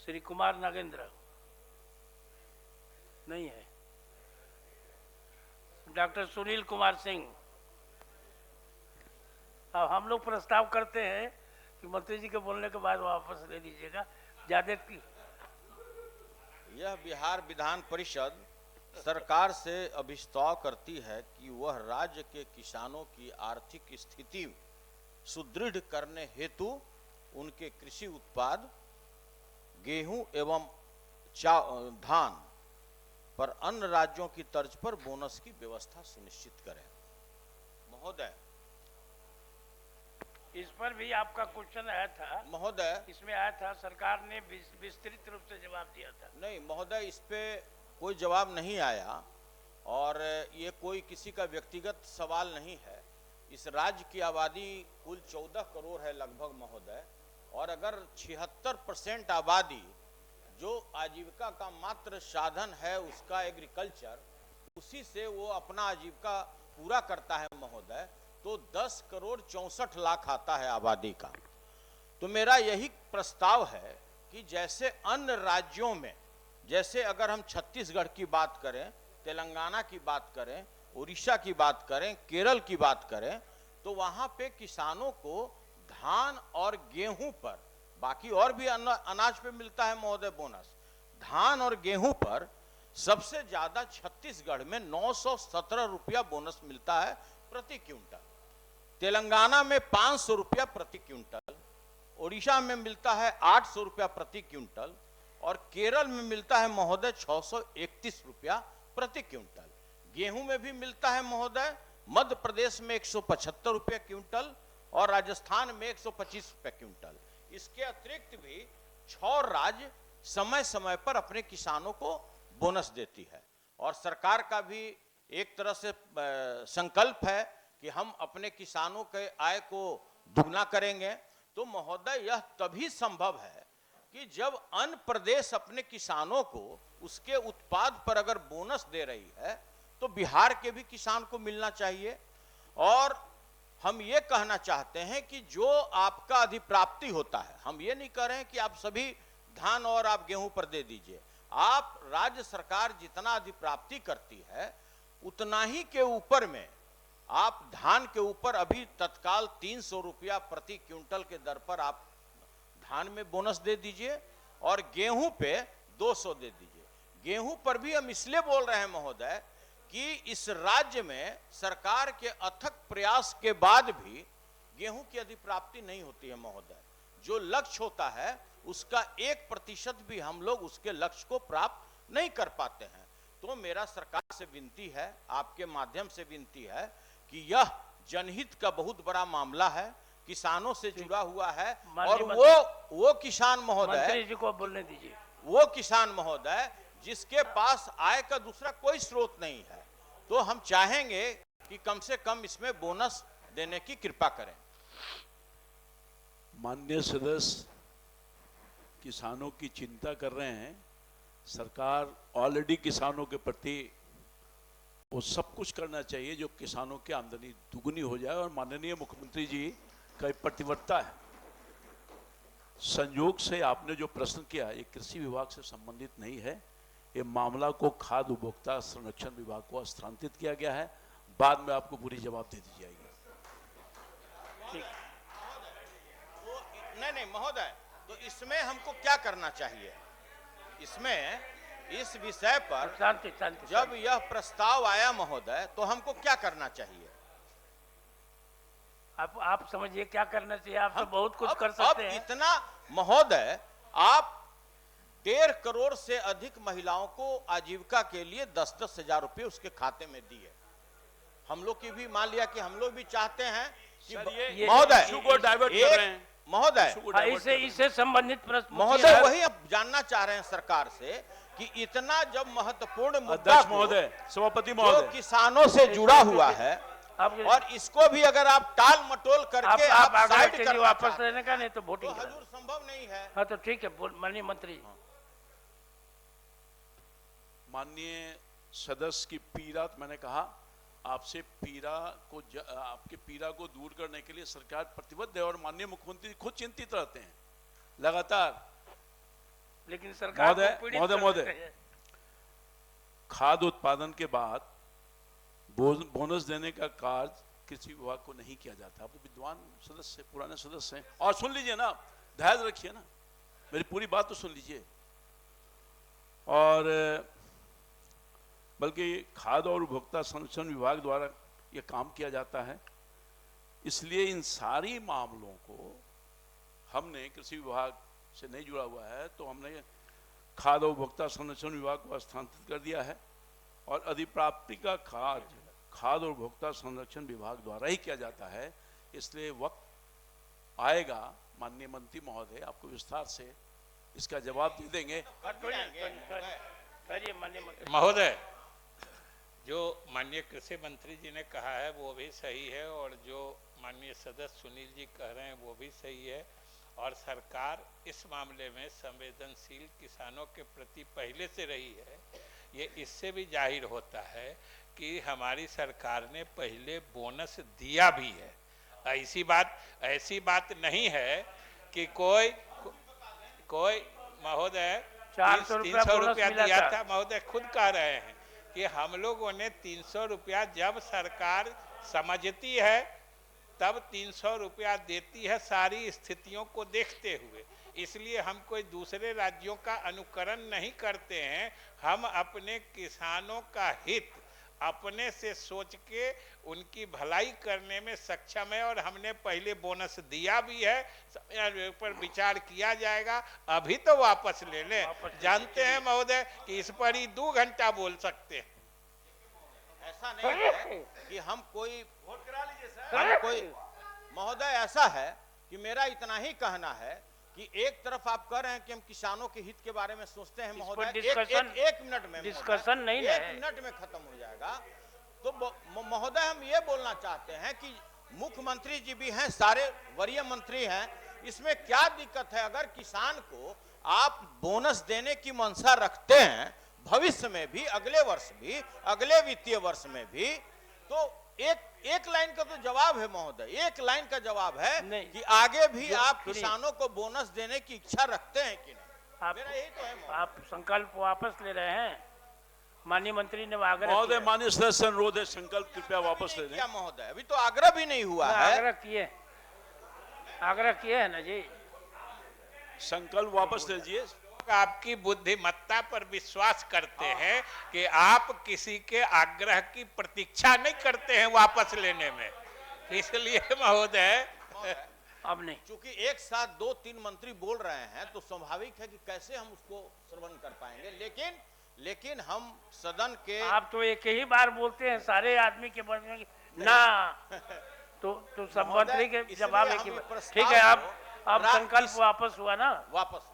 श्री कुमार नागेंद्र नहीं है। डॉक्टर सुनील कुमार सिंह। अब हम लोग प्रस्ताव करते हैं कि मंत्री जी के बोलने के बाद वापस ले लीजिएगा। ज्यादा यह बिहार विधान परिषद सरकार से अभिस्ताव करती है कि वह राज्य के किसानों की आर्थिक स्थिति सुदृढ़ करने हेतु उनके कृषि उत्पाद गेहूं एवं धान पर अन्य राज्यों की तर्ज पर बोनस की व्यवस्था सुनिश्चित करें। महोदय, इस पर भी आपका क्वेश्चन आया था महोदय, इसमें आया था, सरकार ने विस्तृत रूप से जवाब दिया था। नहीं महोदय, इस पे कोई जवाब नहीं आया और ये कोई किसी का व्यक्तिगत सवाल नहीं है। इस राज्य की आबादी कुल 14 करोड़ है लगभग महोदय, और अगर 76% आबादी जो आजीविका का मात्र साधन है उसका एग्रीकल्चर, उसी से वो अपना आजीविका पूरा करता है महोदय, तो 10 करोड़ 64 लाख आता है आबादी का। तो मेरा यही प्रस्ताव है कि जैसे अन्य राज्यों में, जैसे अगर हम छत्तीसगढ़ की बात करें, तेलंगाना की बात करें, उड़ीसा की बात करें, केरल की बात करें, तो वहां पे किसानों को धान और गेहूं पर, बाकी और भी अनाज पे मिलता है महोदय बोनस, धान और गेहूं पर सबसे ज्यादा छत्तीसगढ़ में 917 रुपया बोनस मिलता है प्रति क्विंटल, तेलंगाना में 500 रुपया प्रति क्विंटल, उड़ीसा में मिलता है 800 रुपया प्रति क्विंटल, और केरल में मिलता है महोदय 631 रुपया प्रति क्विंटल। गेहूं में भी मिलता है महोदय, मध्य प्रदेश में 175 रुपया क्विंटल और राजस्थान में 125 रुपया क्विंटल। इसके अतिरिक्त भी 6 राज्य समय समय पर अपने किसानों को बोनस देती है, और सरकार का भी एक तरह से संकल्प है कि हम अपने किसानों के आय को दुगना करेंगे। तो महोदय, यह तभी संभव है कि जब अन्य प्रदेश अपने किसानों को उसके उत्पाद पर अगर बोनस दे रही है तो बिहार के भी किसान को मिलना चाहिए। और हम ये कहना चाहते हैं कि जो आपका अधिप्राप्ति होता है, हम ये नहीं कह रहे हैं कि आप सभी धान और आप गेहूं पर दे दीजिए, आप राज्य सरकार जितना अधिप्राप्ति करती है उतना ही के ऊपर में आप धान के ऊपर अभी तत्काल 300 रुपया प्रति क्विंटल के दर पर आप धान में बोनस दे दीजिए, और गेहूं पे 200 दे दीजिए। गेहूं पर भी हम इसलिए बोल रहे हैं महोदय कि इस राज्य में सरकार के अथक प्रयास के बाद भी गेहूं की अधिप्राप्ति नहीं होती है महोदय। जो लक्ष्य होता है उसका 1% भी हम लोग उसके लक्ष्य को प्राप्त नहीं कर पाते हैं। तो मेरा सरकार से विनती है, आपके माध्यम से विनती है कि यह जनहित का बहुत बड़ा मामला है, किसानों से जुड़ा हुआ है, और वो किसान महोदय, मंत्री जी को बोलने दीजिए, वो किसान महोदय जिसके पास आय का दूसरा कोई स्रोत नहीं है, तो हम चाहेंगे कि कम से कम इसमें बोनस देने की कृपा करें। माननीय सदस्य किसानों की चिंता कर रहे हैं। सरकार ऑलरेडी किसानों के प्रति वो सब कुछ करना चाहिए जो किसानों की आमदनी दुगनी हो जाए, और माननीय मुख्यमंत्री जी का प्रतिबद्धता है। संयोग से आपने जो प्रश्न किया ये कृषि विभाग से संबंधित नहीं है, ये मामला को खाद्य उपभोक्ता संरक्षण विभाग को हस्तांतरित किया गया है। बाद में आपको पूरी जवाब दे दी जाएगी। नहीं महोदय, तो इसमें हमको क्या करना चाहिए? इसमें इस विषय पर जब यह प्रस्ताव आया महोदय, तो हमको क्या करना चाहिए? आप समझिए क्या करना चाहिए। आप तो बहुत कुछ कर सकते हैं। इतना महोदय, आप 1.5 करोड़ से अधिक महिलाओं को आजीविका के लिए 10-10 हजार रुपये उसके खाते में दिए। हम लोग की भी मान लिया कि हम लोग भी चाहते हैं कि महोदय इससे संबंधित प्रश्न महोदय वही अब जानना चाह रहे हैं सरकार से कि इतना जब महत्वपूर्ण मुद्दा महोदय, सभापति महोदय, किसानों से जुड़ा हुआ है, और इसको भी अगर आप टाल मटोल करके आप साइड कर वापस लेने का, नहीं तो वोटिंग हजूर संभव नहीं है। हाँ तो ठीक है, माननीय मंत्री। माननीय सदस्य की पीड़ा, मैंने कहा आपसे पीड़ा को आपके पीड़ा को दूर करने के लिए सरकार प्रतिबद्ध है, और माननीय मुख्यमंत्री खुद चिंतित रहते हैं लगातार। लेकिन सरकार महोदय, को पीड़ित महोदय, कर महोदय। देते हैं। खाद्य उत्पादन के बाद बोनस देने का कार्य कृषि विभाग को नहीं किया जाता। आप तो विद्वान सदस्य, पुराने सदस्य हैं, और सुन लीजिए ना, धैर्य रखिए ना, मेरी पूरी बात तो सुन लीजिए। और बल्कि खाद्य और उपभोक्ता संरक्षण विभाग द्वारा यह काम किया जाता है, इसलिए इन सारी मामलों को हमने, कृषि विभाग से नहीं जुड़ा हुआ है तो हमने खाद्य उपभोक्ता संरक्षण विभाग को हस्तांतरित कर दिया है, और अधिप्राप्ति का कार्य खाद्य और उपभोक्ता संरक्षण विभाग द्वारा ही किया जाता है। इसलिए वक्त आएगा, माननीय मंत्री महोदय आपको विस्तार से इसका जवाब दे देंगे। महोदय, जो माननीय कृषि मंत्री जी ने कहा है वो भी सही है, और जो माननीय सदस्य सुनील जी कह रहे हैं वो भी सही है, और सरकार इस मामले में संवेदनशील किसानों के प्रति पहले से रही है। ये इससे भी जाहिर होता है कि हमारी सरकार ने पहले बोनस दिया भी है। ऐसी बात नहीं है कि कोई महोदय 300 रुपया दिया था। महोदय खुद कह रहे हैं कि हम लोगों ने 300 रुपया, जब सरकार समझती है तब 300 रुपया देती है, सारी स्थितियों को देखते हुए। इसलिए हम कोई दूसरे राज्यों का अनुकरण नहीं करते हैं, हम अपने किसानों का हित अपने से सोच के उनकी भलाई करने में सक्षम है, और हमने पहले बोनस दिया भी है। समय पर विचार किया जाएगा, अभी तो वापस ले लें। जानते हैं महोदय कि इस पर ही 2 घंटा बोल सकते हैं। ऐसा नहीं है कि हम कोई महोदय, ऐसा है कि मेरा इतना ही कहना है कि एक तरफ आप कह रहे हैं कि हम किसानों के हित के बारे में सोचते हैं महोदय, एक मिनट में डिस्कशन नहीं है, 1 मिनट में खत्म हो जाएगा। तो महोदय हम ये बोलना चाहते हैं कि मुख्यमंत्री जी भी हैं, सारे वरीय मंत्री हैं, इसमें क्या दिक्कत है? अगर किसान को आप बोनस देने की मंशा रखते हैं भविष्य में भी, अगले वर्ष भी, अगले वित्तीय वर्ष में भी, तो एक लाइन का तो जवाब है महोदय, एक लाइन का जवाब है कि आगे भी आप किसानों को बोनस देने की इच्छा रखते हैं कि नहीं? मेरा यही तो है। आप संकल्प वापस ले रहे हैं, माननीय मंत्री ने आग्रह महोदय, माननीय सदस्य अनुरोध है, संकल्प कृपया वापस ले लें। क्या महोदय, अभी तो आग्रह भी नहीं हुआ है। आग्रह किए है ना जी, संकल्प वापस लीजिए। आपकी बुद्धिमत्ता पर विश्वास करते हैं कि आप किसी के आग्रह की प्रतीक्षा नहीं करते हैं वापस लेने में, इसलिए महोदय अब नहीं। चूंकि एक साथ 2-3 मंत्री बोल रहे हैं तो स्वाभाविक है कि कैसे हम उसको श्रवण कर पाएंगे, लेकिन हम सदन के, आप तो एक ही बार बोलते हैं सारे आदमी के बारे में ना, तो सब मंत्री के जवाब एक ही बार। ठीक है, आप संकल्प वापस हुआ ना, वापस